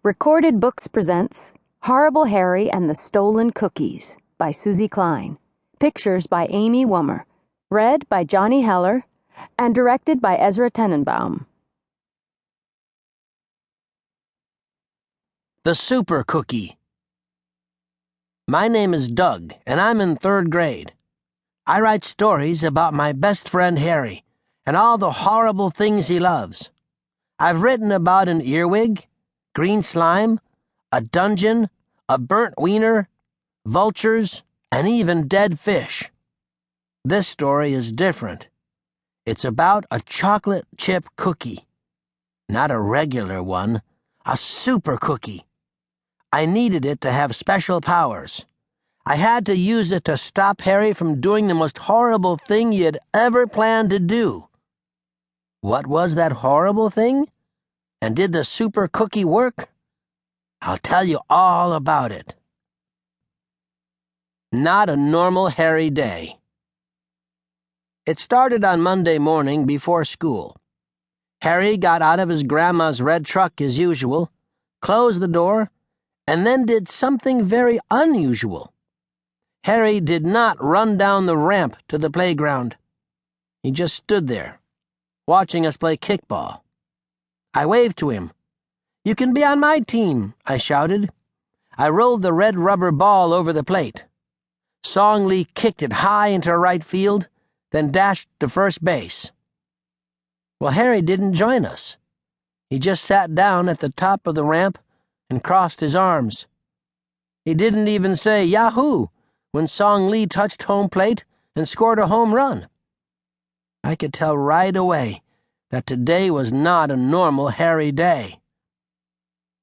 Recorded Books presents Horrible Harry and the Stolen Cookies by Suzy Kline. Pictures by Amy Wummer. Read by Johnny Heller and directed by Ezra Tenenbaum. The Super Cookie. My name is Doug, and I'm in 3rd grade. I write stories about my best friend Harry and all the horrible things he loves. I've written about an earwig, green slime, a dungeon, a burnt wiener, vultures, and even dead fish. This story is different. It's about a chocolate chip cookie. Not a regular one, a super cookie. I needed it to have special powers. I had to use it to stop Harry from doing the most horrible thing he had ever planned to do. What was that horrible thing? And did the super cookie work? I'll tell you all about it. Not a normal Harry day. It started on Monday morning before school. Harry got out of his grandma's red truck as usual, closed the door, and then did something very unusual. Harry did not run down the ramp to the playground. He just stood there, watching us play kickball. I waved to him. "You can be on my team," I shouted. I rolled the red rubber ball over the plate. Song Lee kicked it high into right field, then dashed to first base. Well, Harry didn't join us. He just sat down at the top of the ramp and crossed his arms. He didn't even say Yahoo when Song Lee touched home plate and scored a home run. I could tell right away that today was not a normal Harry day.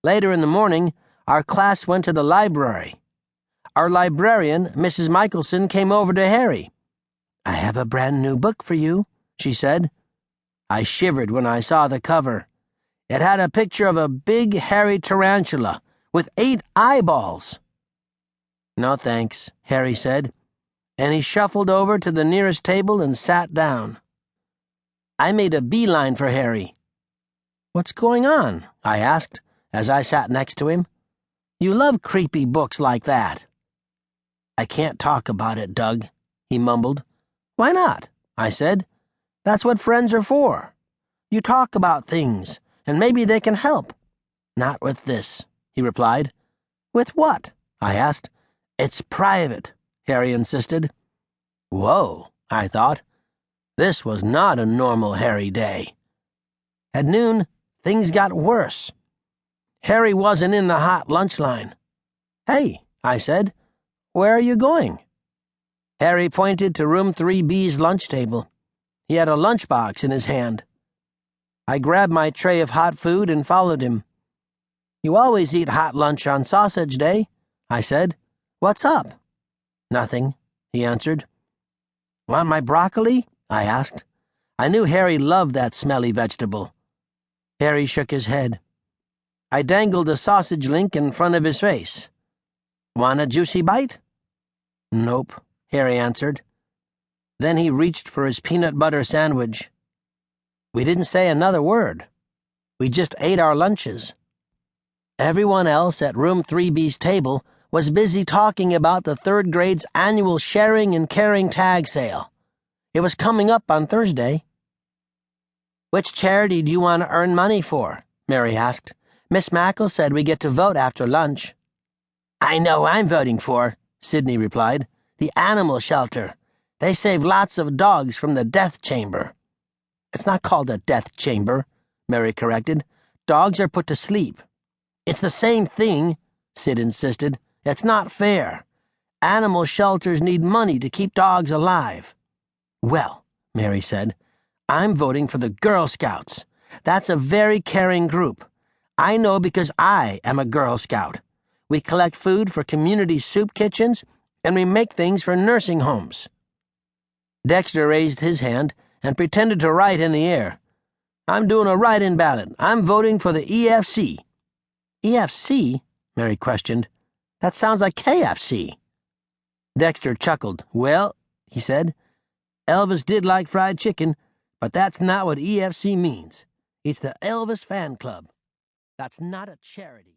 Later in the morning, our class went to the library. Our librarian, Mrs. Michelson, came over to Harry. "I have a brand new book for you," she said. I shivered when I saw the cover. It had a picture of a big hairy tarantula with 8 eyeballs. "No thanks," Harry said, and he shuffled over to the nearest table and sat down. I made a beeline for Harry. "What's going on?" I asked, as I sat next to him. "You love creepy books like that." "I can't talk about it, Doug," he mumbled. "Why not?" I said. "That's what friends are for. You talk about things, and maybe they can help." "Not with this," he replied. "With what?" I asked. "It's private," Harry insisted. Whoa, I thought. This was not a normal Harry day. At noon, things got worse. Harry wasn't in the hot lunch line. "Hey," I said, "where are you going?" Harry pointed to room 3B's lunch table. He had a lunchbox in his hand. I grabbed my tray of hot food and followed him. "You always eat hot lunch on Sausage Day," I said. "What's up?" "Nothing," he answered. "Want my broccoli?" I asked. I knew Harry loved that smelly vegetable. Harry shook his head. I dangled a sausage link in front of his face. "Want a juicy bite?" "Nope," Harry answered. Then he reached for his peanut butter sandwich. We didn't say another word. We just ate our lunches. Everyone else at room 3B's table was busy talking about the 3rd grade's annual sharing and caring tag sale. It was coming up on Thursday. "Which charity do you want to earn money for?" Mary asked. "Miss Mackle said we get to vote after lunch." "I know who I'm voting for," Sydney replied. "The animal shelter. They save lots of dogs from the death chamber." "It's not called a death chamber," Mary corrected. "Dogs are put to sleep." "It's the same thing," Sid insisted. "It's not fair. Animal shelters need money to keep dogs alive." "Well," Mary said, "I'm voting for the Girl Scouts. That's a very caring group. I know because I am a Girl Scout. We collect food for community soup kitchens, and we make things for nursing homes." Dexter raised his hand and pretended to write in the air. "I'm doing a write-in ballot. I'm voting for the EFC." "EFC?" Mary questioned. "That sounds like KFC." Dexter chuckled. "Well," he said, "Elvis did like fried chicken, but that's not what EFC means. It's the Elvis Fan Club. That's not a charity."